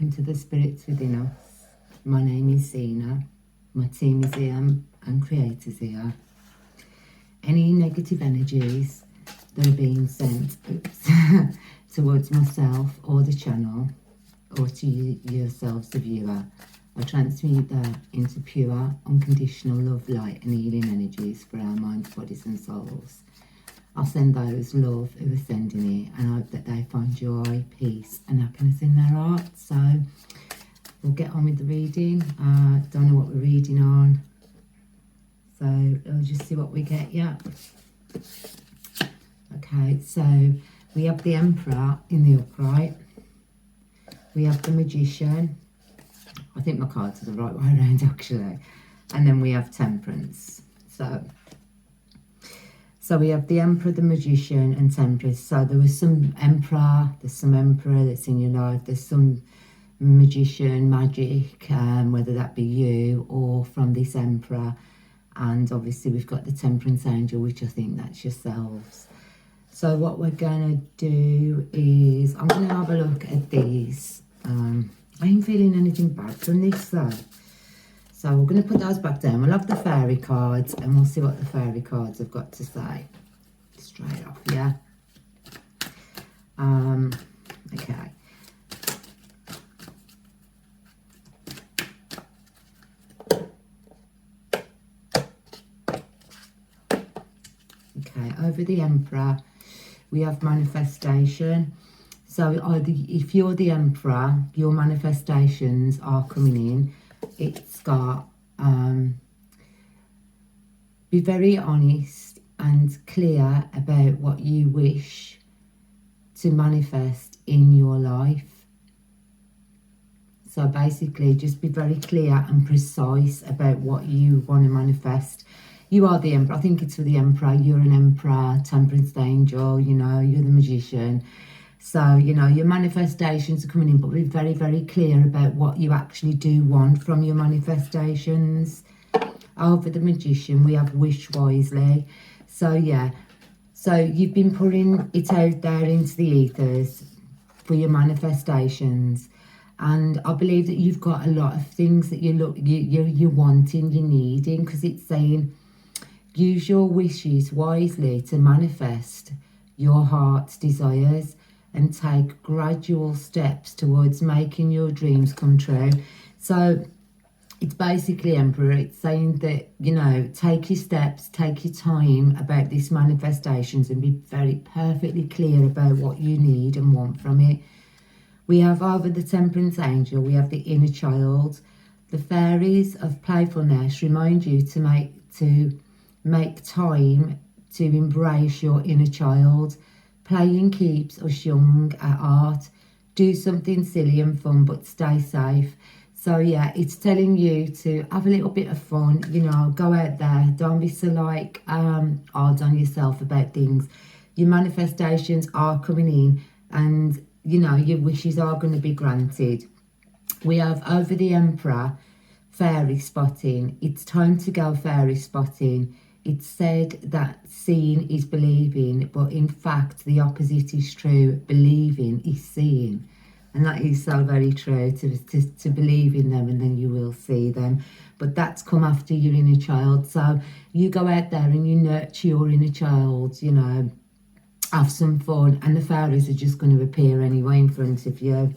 talking to the spirits within us. My name is Zena. My team is here and creators here. Any negative energies that are being sent towards myself or the channel or to yourselves, the viewer, I transmute that into pure, unconditional love, light and healing energies for our minds, bodies and souls. I'll send those love who are sending it, and I hope that they find joy, peace and happiness in their hearts. So we'll get on with the reading. Don't know what we're reading on, so I'll just see what we get. Yeah. Okay, so we have the Emperor in the upright. We have the Magician. I think my cards are the right way around actually. And then we have Temperance. So we have the Emperor, the Magician and Temperance. So there was some Emperor, there's some Emperor that's in your life. There's some Magician, magic, whether that be you or from this Emperor. And obviously we've got the Temperance Angel, which I think that's yourselves. So what we're going to do is, I'm going to have a look at these. I ain't feeling anything bad from this though. So we're going to put those back down. We'll have the fairy cards and we'll see what the fairy cards have got to say. Straight off, yeah. Okay. Okay, over the Emperor, we have manifestation. So if you're the Emperor, your manifestations are coming in. It's got, be very honest and clear about what you wish to manifest in your life. So basically, just be very clear and precise about what you want to manifest. You are the Emperor. I think it's for the Emperor. You're an Emperor, Temperance Angel, you know, you're the Magician. So, you know, your manifestations are coming in, but be very, very clear about what you actually do want from your manifestations. Over the Magician, we have wish wisely. So, yeah. So, you've been putting it out there into the ethers for your manifestations. And I believe that you've got a lot of things that you're wanting, you're needing, because it's saying, use your wishes wisely to manifest your heart's desires and take gradual steps towards making your dreams come true. So it's basically, Emperor, it's saying that, you know, take your steps, take your time about these manifestations and be very perfectly clear about what you need and want from it. We have over the Temperance Angel, we have the inner child. The fairies of playfulness remind you to make time to embrace your inner child. Playing keeps us young at heart. Do something silly and fun, but stay safe. So yeah, it's telling you to have a little bit of fun, you know, go out there. Don't be so hard on yourself about things. Your manifestations are coming in and, you know, your wishes are going to be granted. We have over the Emperor, fairy spotting. It's time to go fairy spotting. It's said that seeing is believing, but in fact, the opposite is true. Believing is seeing. And that is so very true, to believe in them and then you will see them. But that's come after your inner child. So you go out there and you nurture your inner child, you know, have some fun. And the fairies are just going to appear anyway in front of you.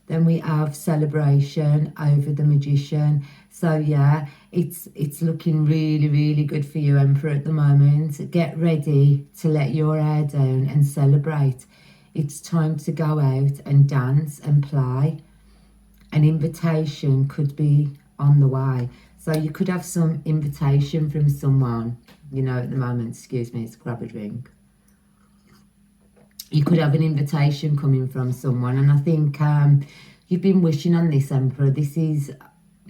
Then we have celebration over the Magician. So yeah, it's looking really, really good for you, Emperor, at the moment. Get ready to let your hair down and celebrate. It's time to go out and dance and play. An invitation could be on the way. So you could have some invitation from someone, you know, at the moment. Excuse me, let's grab a drink. You could have an invitation coming from someone. And I think you've been wishing on this, Emperor. This is,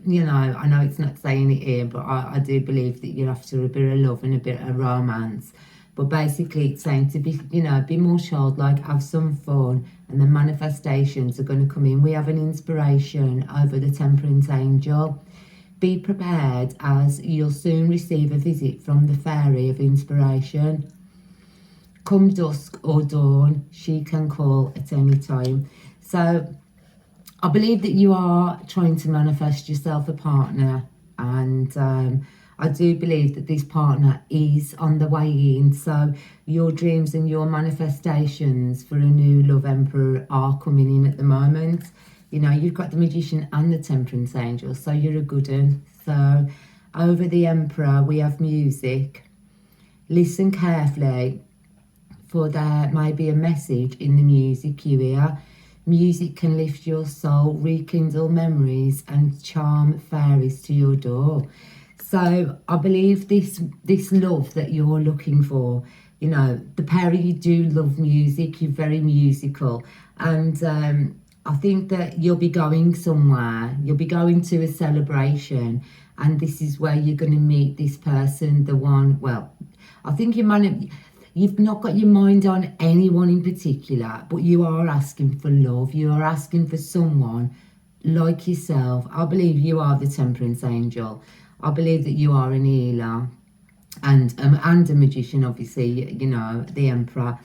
you know, I know it's not saying it here, but I do believe that you're after a bit of love and a bit of romance. But basically it's saying to be, you know, be more childlike, have some fun, and the manifestations are going to come in. We have an inspiration over the Temperance Angel. Be prepared, as you'll soon receive a visit from the fairy of inspiration. Come dusk or dawn, she can call at any time. So I believe that you are trying to manifest yourself a partner, and I do believe that this partner is on the way in. So your dreams and your manifestations for a new love emperor are coming in at the moment. You know, you've got the Magician and the Temperance Angel, so you're a good one. So over the Emperor, we have music. Listen carefully, for there may be a message in the music you hear. Music can lift your soul, rekindle memories, and charm fairies to your door. So I believe this love that you're looking for, you know, the pair of you do love music. You're very musical, and I think that you'll be going somewhere. You'll be going to a celebration, and this is where you're going to meet this person, the one. Well, I think you've not got your mind on anyone in particular, but you are asking for love. You are asking for someone like yourself. I believe you are the Temperance Angel. I believe that you are an healer and a magician, obviously, you know, the Emperor.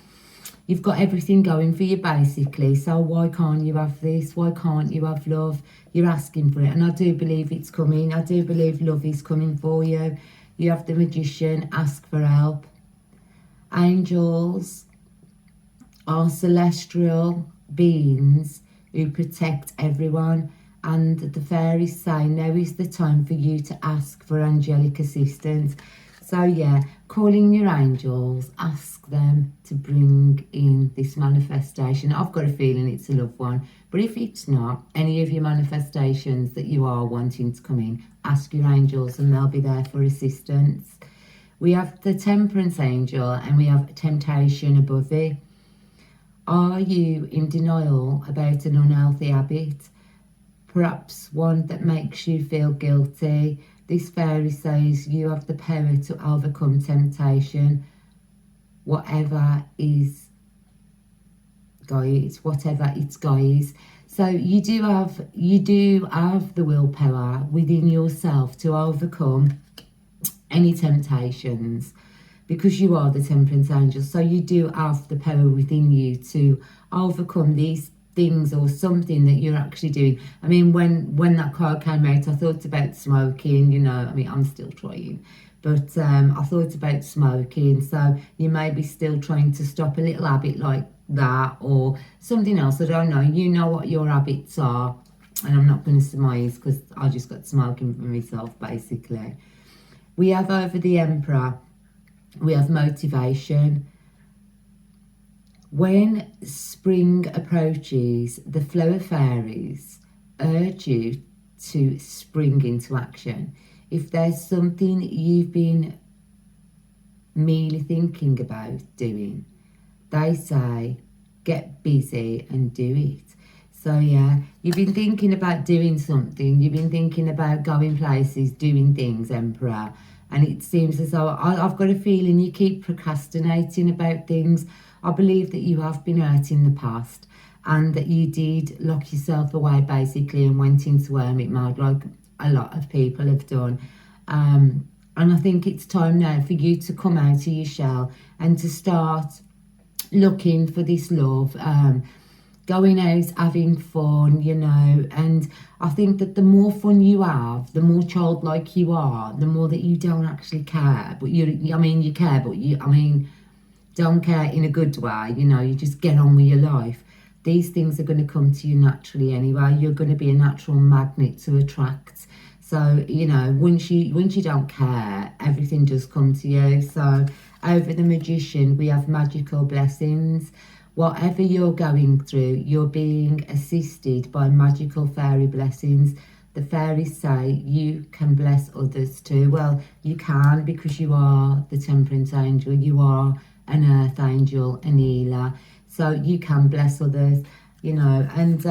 You've got everything going for you, basically. So why can't you have this? Why can't you have love? You're asking for it. And I do believe it's coming. I do believe love is coming for you. You have the Magician, ask for help. Angels are celestial beings who protect everyone, and the fairies say now is the time for you to ask for angelic assistance. So yeah, calling your angels, ask them to bring in this manifestation. I've got a feeling it's a loved one, but if it's not, any of your manifestations that you are wanting to come in, ask your angels and they'll be there for assistance. We have the Temperance Angel and we have Temptation above it. Are you in denial about an unhealthy habit? Perhaps one that makes you feel guilty. This fairy says you have the power to overcome temptation. Whatever it's, guys. So you do have the willpower within yourself to overcome any temptations, because you are the Temperance Angel. So you do have the power within you to overcome these things or something that you're actually doing. I mean, when that card came out, I thought about smoking, you know. I mean, I'm still trying, but I thought about smoking. So you may be still trying to stop a little habit like that or something else. I don't know. You know what your habits are, and I'm not going to surmise because I just got smoking for myself, basically. We have over the Emperor, we have motivation. When spring approaches, the flow of fairies urge you to spring into action. If there's something you've been merely thinking about doing, they say, get busy and do it. So yeah, you've been thinking about doing something, you've been thinking about going places, doing things, Emperor, and it seems as though I've got a feeling you keep procrastinating about things. I believe that you have been hurt in the past and that you did lock yourself away basically and went into hermit mode like a lot of people have done. And I think it's time now for you to come out of your shell and to start looking for this love, going out, having fun, you know. And I think that the more fun you have, the more childlike you are, the more that you don't actually care. But you care, but don't care in a good way, you know. You just get on with your life. These things are going to come to you naturally anyway. You're going to be a natural magnet to attract. So, you know, once you don't care, everything does come to you. So over the Magician, we have magical blessings. Whatever you're going through, you're being assisted by magical fairy blessings. The fairies say you can bless others too. Well, you can, because you are the Temperance Angel. You are an Earth Angel, an healer. So you can bless others, you know. And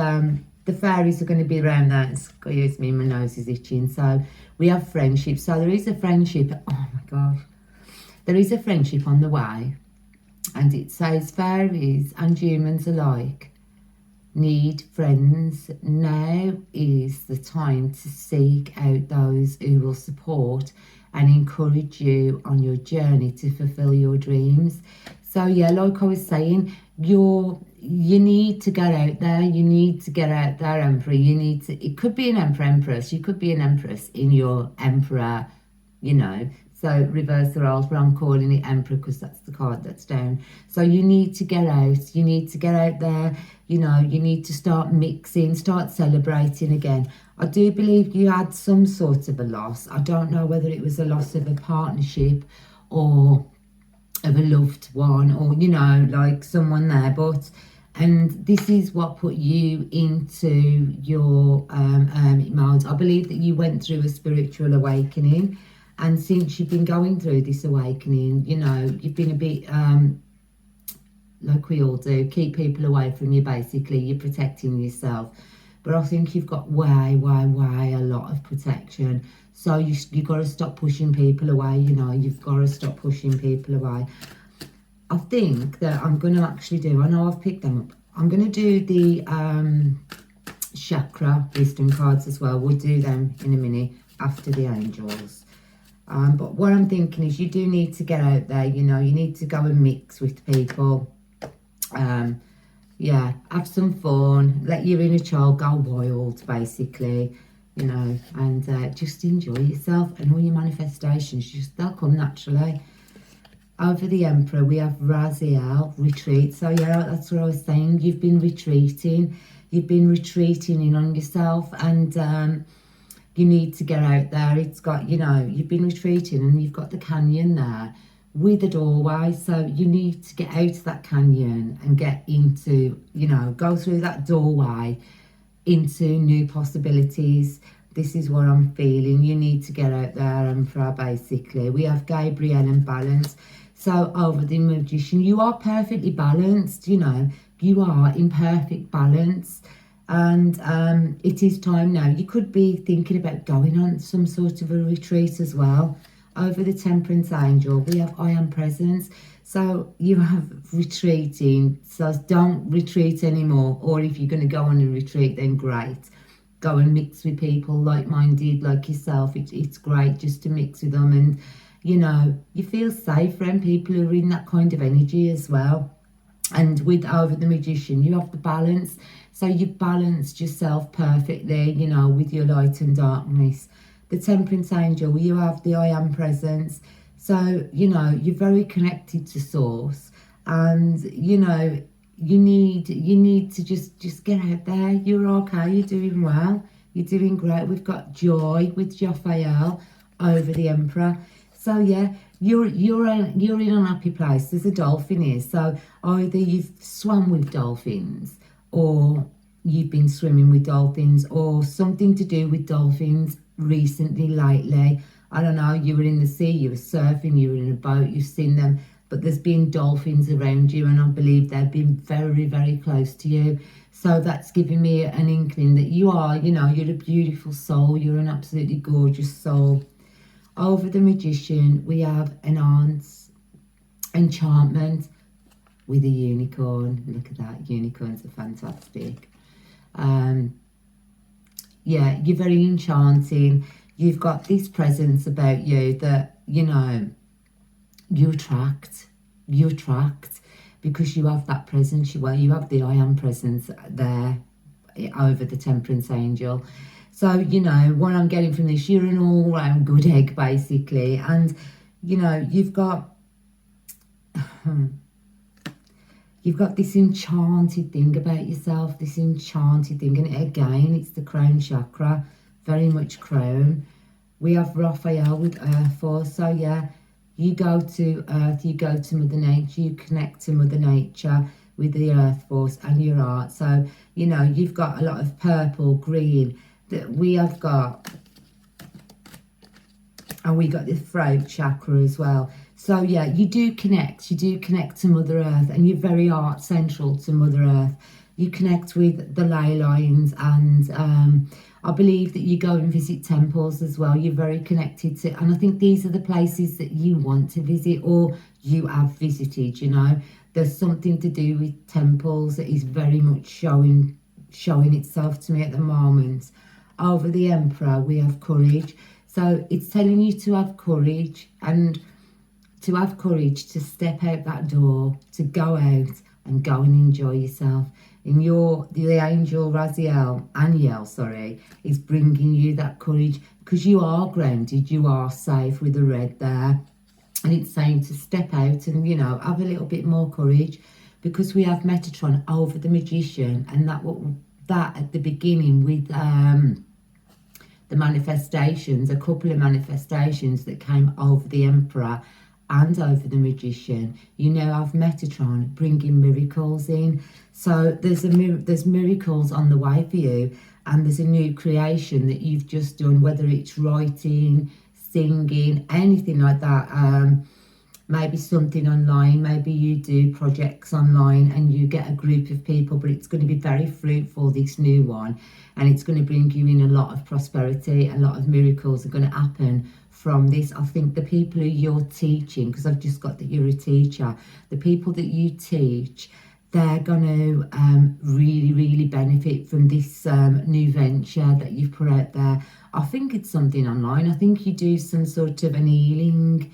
the fairies are going to be around that. Excuse me, my nose is itching. So we have friendship. So there is a friendship. Oh my gosh. There is a friendship on the way. And it says fairies and humans alike need friends. Now is the time to seek out those who will support and encourage you on your journey to fulfill your dreams. So yeah, like I was saying, you need to get out there. You need to get out there, Emperor. You need to, it could be an Emperor, Empress. You could be an Empress in your Emperor, you know. So reverse the roles, but I'm calling it Emperor because that's the card that's down. So you need to get out. You need to get out there. You know, you need to start mixing, start celebrating again. I do believe you had some sort of a loss. I don't know whether it was a loss of a partnership or of a loved one, or, you know, like someone there, but and this is what put you into your hermit mode. I believe that you went through a spiritual awakening, and since you've been going through this awakening, you know, you've been a bit like we all do, keep people away from you. Basically, you're protecting yourself, but I think you've got way a lot of protection. So you've got to stop pushing people away. You know, you've got to stop pushing people away. I think that I'm going to actually do, I know I've picked them up, I'm going to do the chakra wisdom cards as well. We'll do them in a minute after the angels. But what I'm thinking is you do need to get out there. You know, you need to go and mix with people. Yeah, have some fun, let your inner child go wild, basically, you know, and just enjoy yourself, and all your manifestations, just they'll come naturally. Over the Emperor, we have Raziel, retreat. So yeah, that's what I was saying. You've been retreating. You've been retreating in on yourself, and you need to get out there. It's got, you know, you've been retreating, and you've got the canyon there with a doorway. So you need to get out of that canyon and get into, you know, go through that doorway into new possibilities. This is what I'm feeling. You need to get out there, Emperor, basically. We have Gabriel and balance. So over the Magician, you are perfectly balanced, you know. You are in perfect balance. And it is time now. You could be thinking about going on some sort of a retreat as well. Over the Temperance Angel, we have I am presence. So you have retreating. So don't retreat anymore. Or if you're going to go on a retreat, then great. Go and mix with people like-minded, like yourself. It's great just to mix with them. And, you know, you feel safe around people who are in that kind of energy as well. And with over the Magician, you have the balance. So you've balanced yourself perfectly, you know, with your light and darkness. The Temperance Angel, you have the I am presence. So, you know, you're very connected to source, and, you know, you need to just get out there. You're okay, you're doing well, you're doing great. We've got Joy with Jophael over the Emperor. So yeah, you're in an happy place. There's a dolphin here, so either you've swum with dolphins, or you've been swimming with dolphins, or something to do with dolphins recently, lately. I don't know, you were in the sea, you were surfing, you were in a boat, you've seen them, but there's been dolphins around you, and I believe they've been very close to you. So that's giving me an inkling that you are, you know, you're a beautiful soul, you're an absolutely gorgeous soul. Over the Magician, we have Enhance, Enchantment with a unicorn. Look at that, unicorns are fantastic. Yeah, you're very enchanting. You've got this presence about you that, you know, you attract because you have that presence. You have the I am presence there over the Temperance Angel. So, you know, what I'm getting from this, you're an all-round good egg, basically. And, you know, you've got this enchanted thing about yourself, this enchanted thing. And again, it's the crown chakra, very much crown. We have Raphael with Earth Force. So, yeah, you go to Earth, you go to Mother Nature, you connect to Mother Nature with the Earth Force and your art. So, you know, you've got a lot of purple, green that we have got. And we got the throat chakra as well. So, yeah, you do connect to Mother Earth, and you're very art central to Mother Earth. You connect with the ley lines, and I believe that you go and visit temples as well. You're very connected to, and I think these are the places that you want to visit, or you have visited, you know. There's something to do with temples that is very much showing itself to me at the moment. Over the Emperor, we have courage. So it's telling you to have courage, and to have courage to step out that door, to go out and go and enjoy yourself. And the angel Aniel, is bringing you that courage, because you are grounded, you are safe with the red there. And it's saying to step out and, you know, have a little bit more courage, because we have Metatron over the Magician, and that at the beginning with the manifestations, a couple of manifestations that came over the Emperor and over the Magician, you now have Metatron bringing miracles in. So there's miracles on the way for you, and there's a new creation that you've just done, whether it's writing, singing, anything like that. Maybe something online, maybe you do projects online and you get a group of people, but it's going to be very fruitful, this new one, and it's going to bring you in a lot of prosperity. A lot of miracles are going to happen from this. I think the people who you're teaching, because I've just got that you're a teacher, the people that you teach, they're going to really, really benefit from this new venture that you've put out there. I think it's something online. I think you do some sort of an healing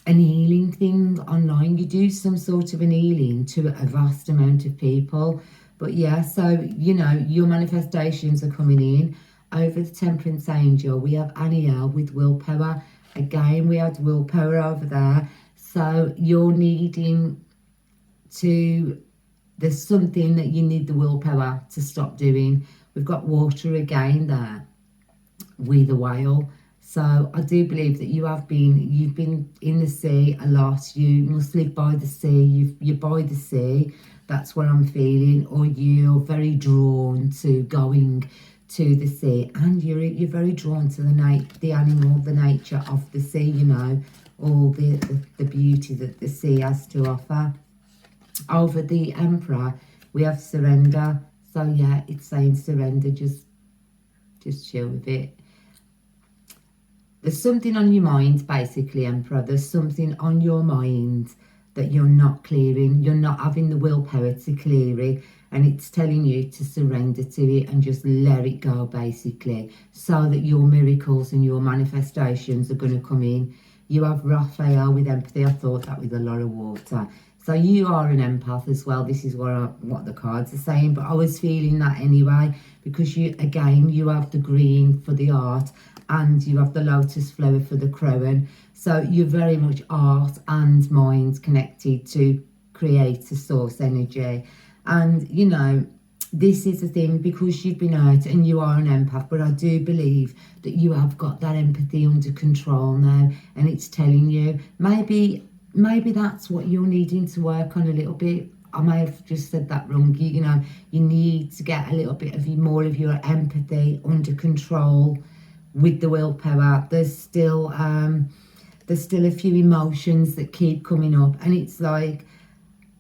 thing online. You do some sort of an healing to a vast amount of people. But yeah, so, you know, your manifestations are coming in. Over the Temperance Angel, we have Aniel with willpower. Again, we had willpower over there. So you're needing to, there's something that you need the willpower to stop doing. We've got water again there with a whale. So I do believe that you've been in the sea a lot. You must live by the sea. You're by the sea. That's what I'm feeling. Or you're very drawn to going to the sea, and you're very drawn to the animal, the nature of the sea. You know, all the beauty that the sea has to offer. Over the Emperor, we have surrender. So yeah, it's saying surrender. Just chill with it. There's something on your mind, basically, Emperor. There's something on your mind that you're not clearing. You're not having the willpower to clear it. And it's telling you to surrender to it and just let it go, basically, so that your miracles and your manifestations are going to come in. You have Raphael with empathy. I thought that with a lot of water. So you are an empath as well. This is what the cards are saying. But I was feeling that anyway, because you have the green for the art, and you have the lotus flower for the crown. So you're very much art and mind connected to create a source energy. And, you know, this is the thing, because you've been hurt and you are an empath, but I do believe that you have got that empathy under control now, and it's telling you, maybe that's what you're needing to work on a little bit. I may have just said that wrong. You know, you need to get a little bit of more of your empathy under control with the willpower. There's still a few emotions that keep coming up, and it's like,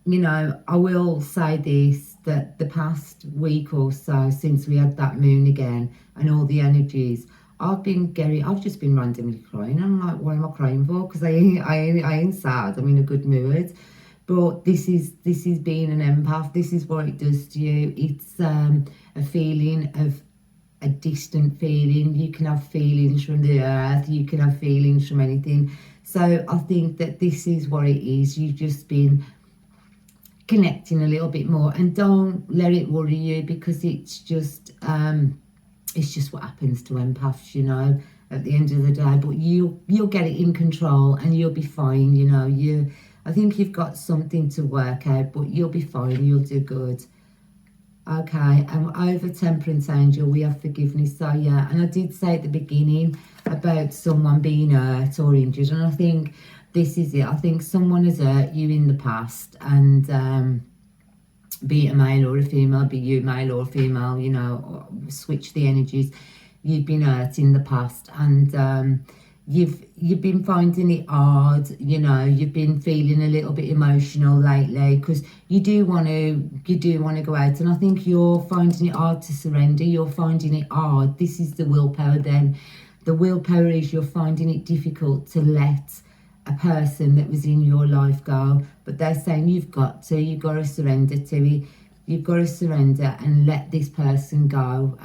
you know, I will say this, that the past week or so since we had that moon again and all the energies, I've just been randomly crying. I'm like, what am I crying for? Because I ain't sad. I'm in a good mood. But this is being an empath. This is what it does to you. It's a feeling of a distant feeling. You can have feelings from the earth. You can have feelings from anything. So I think that this is what it is. You've just been connecting a little bit more, and don't let it worry you, because it's just what happens to empaths, you know, at the end of the day. But you'll get it in control, and you'll be fine. You know, I think you've got something to work out, but you'll be fine. You'll do good. Okay, and over Temperance Angel, we have forgiveness. So yeah, and I did say at the beginning about someone being hurt or injured, and I think this is it. I think someone has hurt you in the past, and be it a male or a female, be you male or female, you know, switch the energies. You've been hurt in the past, and you've been finding it hard, you know. You've been feeling a little bit emotional lately, because you do want to go out, and I think you're finding it hard to surrender. You're finding it hard. This is the willpower then. The willpower is you're finding it difficult to let a person that was in your life go, but they're saying you've got to surrender to it. You've got to surrender and let this person go,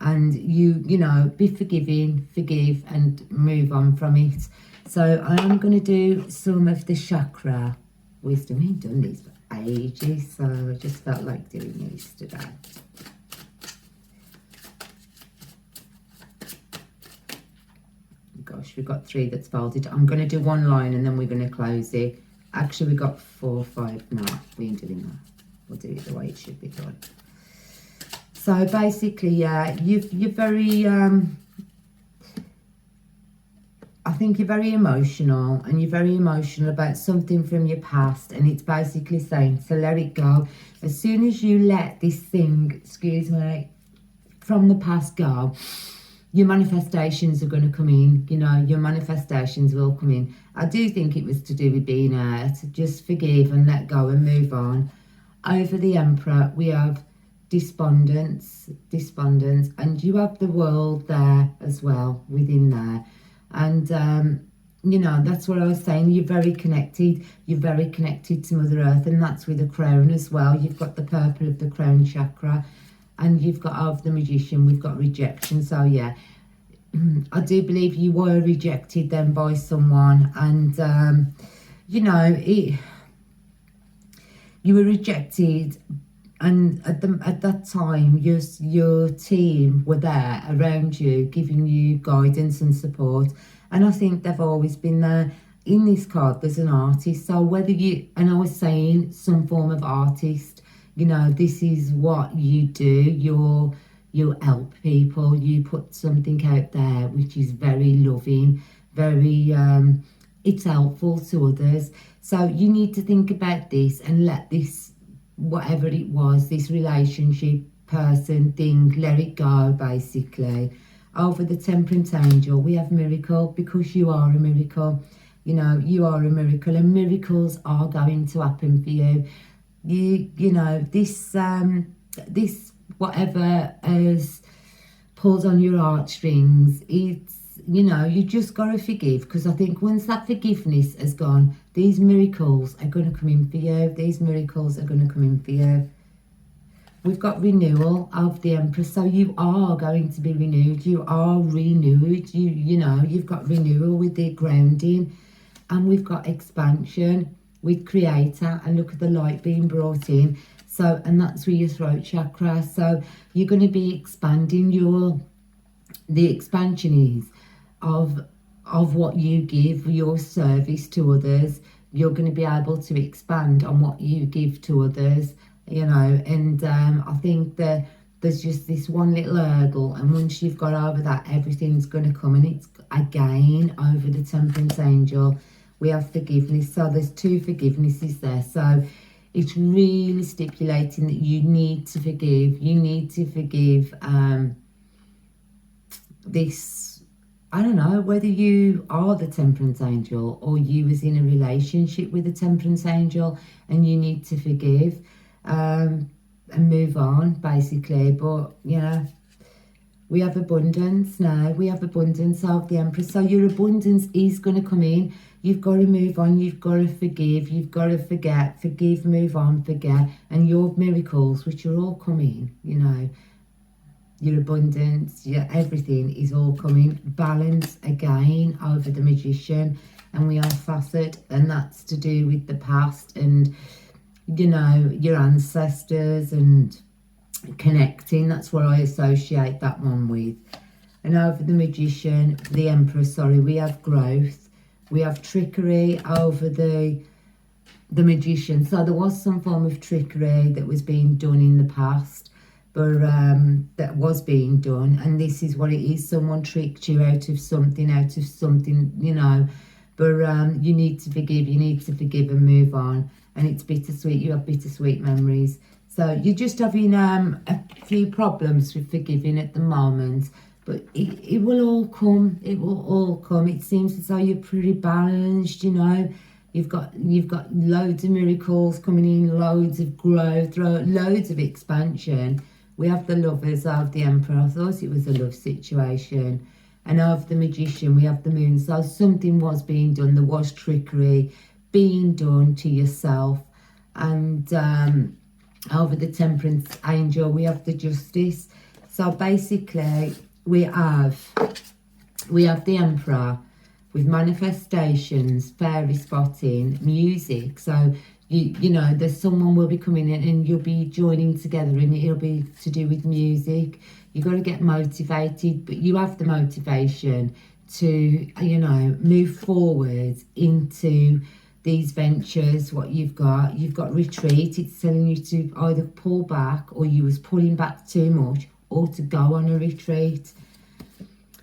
and you know, be forgiving, forgive, and move on from it. So I am going to do some of the chakra wisdom. We've done these for ages, so I just felt like doing these today. Gosh, we've got 3 that's folded. I'm going to do 1 line and then we're going to close it. Actually, we got 4 or 5. No, we ain't doing that. We'll do it the way it should be done. So basically, yeah, you're very, I think you're very emotional, and you're very emotional about something from your past, and it's basically saying, so let it go. As soon as you let this thing, excuse me, from the past go, your manifestations are going to come in. You know, your manifestations will come in. I do think it was to do with being hurt. Just forgive and let go and move on. Over the Emperor, we have despondence, and you have the world there as well, within there. And, you know, that's what I was saying. You're very connected. You're very connected to Mother Earth, and that's with the crown as well. You've got the purple of the crown chakra, and you've got of the Magician. We've got rejection. So, yeah, I do believe you were rejected then by someone. And, you know, you were rejected. And at that time, your team were there around you, giving you guidance and support. And I think they've always been there. In this card, there's an artist. So whether you, and I was saying some form of artist, you know, this is what you do. You help people. You put something out there which is very loving, very, it's helpful to others. So you need to think about this and let this, whatever it was, this relationship, person, thing, let it go, basically. Over the Temperance Angel, we have miracle, because you are a miracle. You know, you are a miracle, and miracles are going to happen for you. You know, this whatever has pulled on your heartstrings, it's, you know, you just got to forgive, because I think once that forgiveness has gone, these miracles are going to come in for you. These miracles are going to come in for you. We've got renewal of the Empress, so you are going to be renewed. You are renewed. You know, you've got renewal with the grounding, and we've got expansion with Creator, and look at the light being brought in. So, and that's with your throat chakra. So you're going to be expanding the expansion is of what you give, your service to others. You're going to be able to expand on what you give to others, you know. And I think that there's just this one little hurdle, and once you've got over that, everything's going to come. And it's again over the Temperance Angel, we have forgiveness. So there's 2 forgivenesses there. So it's really stipulating that you need to forgive. You need to forgive this, I don't know, whether you are the Temperance Angel or you was in a relationship with the Temperance Angel, and you need to forgive and move on, basically. But, you know, we have abundance now. We have abundance of the Empress. So your abundance is going to come in. You've got to move on. You've got to forgive. You've got to forget. Forgive, move on, forget. And your miracles, which are all coming, you know, your abundance, your everything is all coming. Balance again over the Magician, and we are facet, and that's to do with the past and, you know, your ancestors and connecting. That's what I associate that one with. And over the Magician, the Empress, sorry, we have growth, we have trickery over the Magician. So there was some form of trickery that was being done in the past, but that was being done, and this is what it is. Someone tricked you out of something, you know. But you need to forgive. You need to forgive and move on. And it's bittersweet. You have bittersweet memories. So you're just having a few problems with forgiving at the moment, but it will all come. It will all come. It seems as though you're pretty balanced, you know. You've got loads of miracles coming in, loads of growth, loads of expansion. We have the Lovers of the Emperor. I thought it was a love situation. And of the Magician, we have the Moon. So something was being done. There was trickery being done to yourself. And over the Temperance Angel, we have the Justice. So basically, we have the Emperor with manifestations, fairy spotting, music. So you know, there's someone will be coming in and you'll be joining together, and it'll be to do with music. You've got to get motivated, but you have the motivation to, you know, move forward into these ventures. What you've got retreat. It's telling you to either pull back, or you was pulling back too much, or to go on a retreat.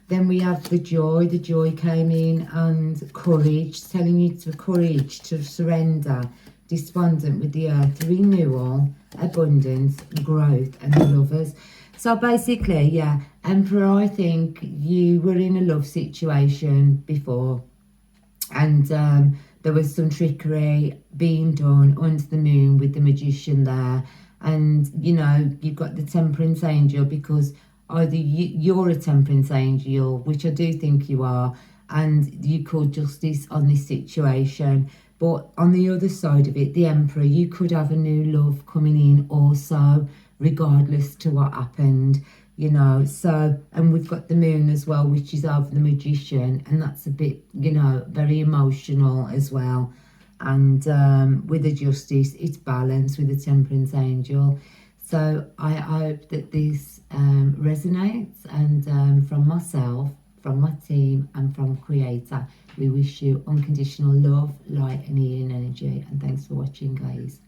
Then we have the joy. The joy came in, and courage, telling you to courage, to surrender, despondent with the earth, renewal, abundance, growth, and the lovers. So basically, yeah, Emperor, I think you were in a love situation before, and there was some trickery being done under the moon with the magician there. And, you know, you've got the temperance angel, because either you're a temperance angel, which I do think you are, and you called justice on this situation. But on the other side of it, the Emperor, you could have a new love coming in also, regardless to what happened, you know. So, and we've got the moon as well, which is of the magician, and that's a bit, you know, very emotional as well. And with the justice, it's balanced with the temperance angel. So I hope that this resonates, and from myself, from my team, and from Creator, we wish you unconditional love, light and healing energy. And thanks for watching, guys.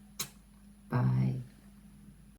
Bye.